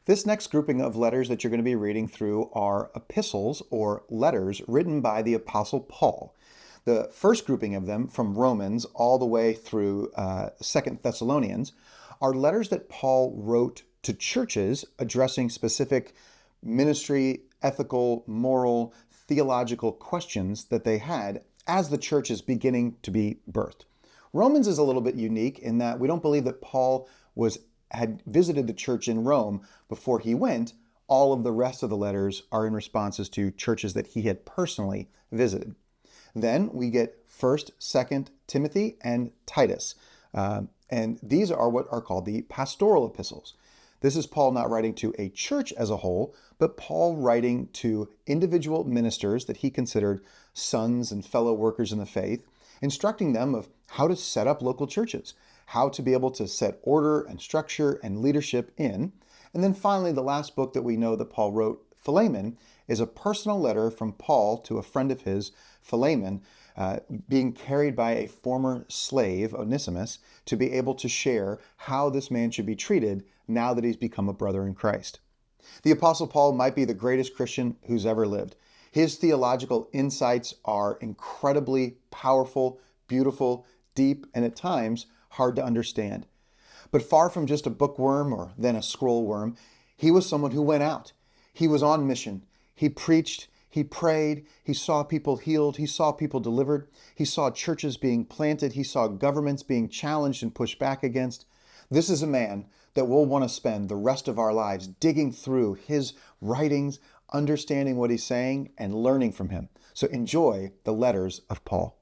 This next grouping of letters that you're going to be reading through are epistles or letters written by the Apostle Paul. The first grouping of them, from Romans all the way through 2 Thessalonians, are letters that Paul wrote to churches addressing specific ministry, ethical, moral, theological questions that they had as the church is beginning to be birthed. Romans is a little bit unique in that we don't believe that Paul had visited the church in Rome before he went. All of the rest of the letters are in responses to churches that he had personally visited. Then we get 1st, 2nd Timothy, and Titus. And these are what are called the pastoral epistles. This is Paul not writing to a church as a whole, but Paul writing to individual ministers that he considered sons and fellow workers in the faith, instructing them of how to set up local churches, how to be able to set order and structure and leadership in. And then finally, the last book that we know that Paul wrote, Philemon, is a personal letter from Paul to a friend of his, Philemon, being carried by a former slave, Onesimus, to be able to share how this man should be treated now that he's become a brother in Christ. The Apostle Paul might be the greatest Christian who's ever lived. His theological insights are incredibly powerful, beautiful, deep, and at times hard to understand. But far from just a bookworm or then a scroll worm, he was someone who went out. He was on mission. He preached, he prayed, he saw people healed, he saw people delivered, he saw churches being planted, he saw governments being challenged and pushed back against. This is a man that we'll want to spend the rest of our lives digging through his writings, understanding what he's saying, and learning from him. So enjoy the letters of Paul.